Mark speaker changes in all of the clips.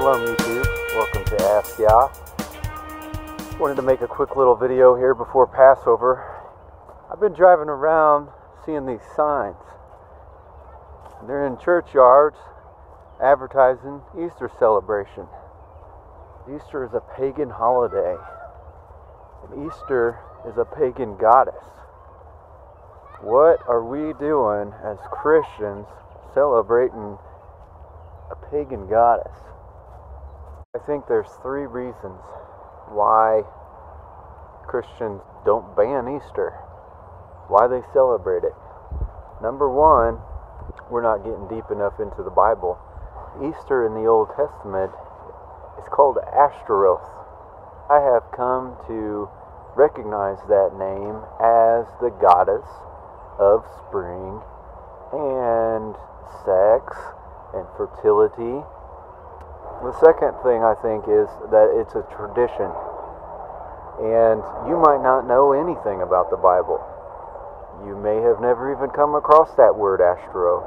Speaker 1: Shalom YouTube, welcome to Ask Yah. Wanted to make a quick little video here before Passover. I've been driving around seeing these signs. They're in churchyards advertising Easter celebration. Easter is a pagan holiday, and Easter is a pagan goddess. What are we doing as Christians celebrating a pagan goddess? I think there's three reasons why Christians don't ban Easter, why they celebrate it. Number one, we're not getting deep enough into the Bible. Easter in the Old Testament is called Ashtaroth. I have come to recognize that name as the goddess of spring and sex and fertility. The second thing I think is that it's a tradition, and you might not know anything about the Bible. You may have never even come across that word Ashtaroth,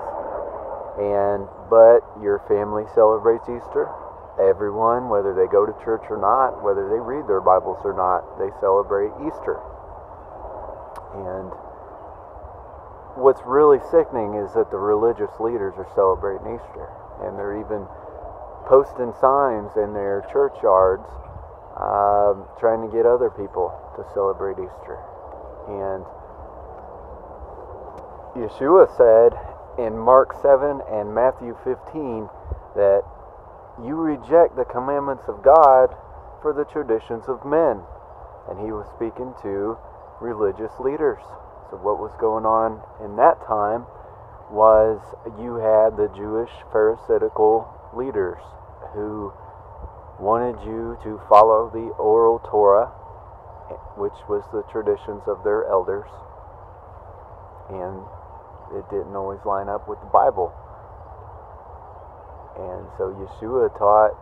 Speaker 1: but your family celebrates Easter. Everyone, whether they go to church or not, whether they read their Bibles or not, they celebrate Easter. And what's really sickening is that the religious leaders are celebrating Easter, and they're even posting signs in their churchyards trying to get other people to celebrate Easter. And Yeshua said in Mark 7 and Matthew 15 that you reject the commandments of God for the traditions of men. And he was speaking to religious leaders. So what was going on in that time was you had the Jewish Pharisaical leaders who wanted you to follow the oral Torah, which was the traditions of their elders, and it didn't always line up with the Bible. And so Yeshua taught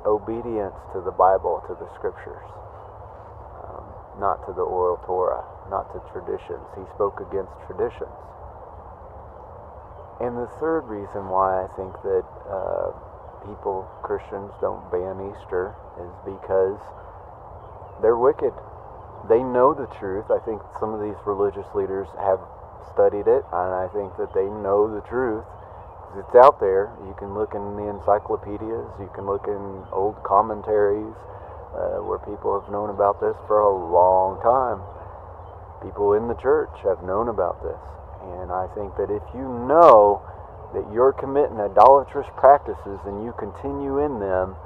Speaker 1: obedience to the Bible, to the scriptures, not to the oral Torah, not to traditions. He spoke against traditions. And the third reason why I think that Christians don't ban Easter is because they're wicked. They know the truth. I think some of these religious leaders have studied it, and I think that they know the truth. It's out there. You can look in the encyclopedias, you can look in old commentaries where people have known about this for a long time. People in the church have known about this. And I think that if you know that you're committing idolatrous practices and you continue in them,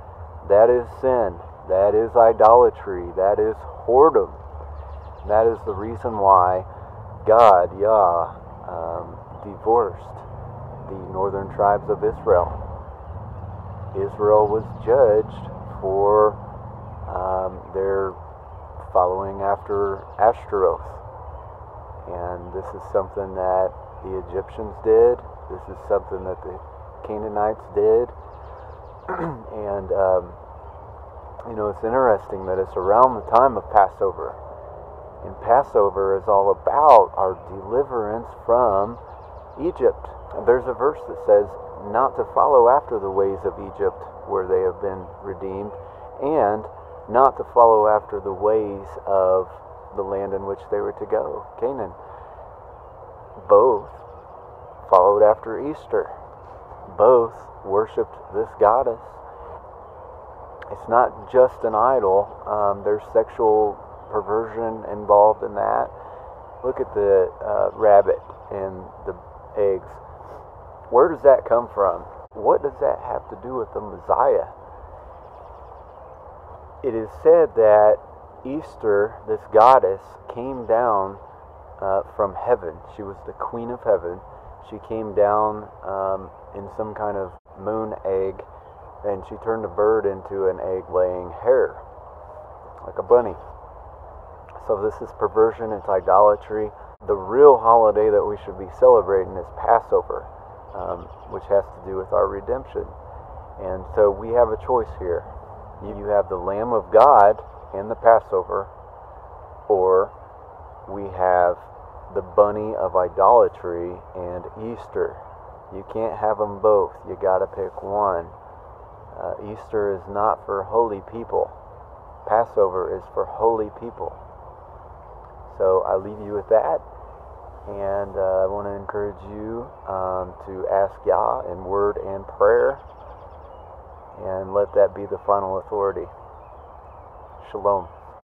Speaker 1: that is sin. That is idolatry. That is whoredom. That is the reason why God, Yah, divorced the northern tribes of Israel. Israel was judged for their following after Ashtaroth. And this is something that the Egyptians did. This is something that the Canaanites did. And, it's interesting that it's around the time of Passover. And Passover is all about our deliverance from Egypt. There's a verse that says not to follow after the ways of Egypt where they have been redeemed, and not to follow after the ways of the land in which they were to go, Canaan. Both followed after Easter. Both worshipped this goddess. It's not just an idol. There's sexual perversion involved in that. Look at the rabbit and the eggs. Where does that come from? What does that have to do with the Messiah? It is said that Easter, this goddess, came down from heaven. She was the queen of heaven. She came down in some kind of moon egg, and she turned a bird into an egg-laying hare, like a bunny. So this is perversion, it's idolatry. The real holiday that we should be celebrating is Passover, which has to do with our redemption. And so we have a choice here. You have the Lamb of God and the Passover, or we have the bunny of idolatry and Easter. You can't have them both. You got to pick one. Easter is not for holy people. Passover is for holy people. So I leave you with that, and I want to encourage you to ask Yah in word and prayer, and let that be the final authority. Shalom.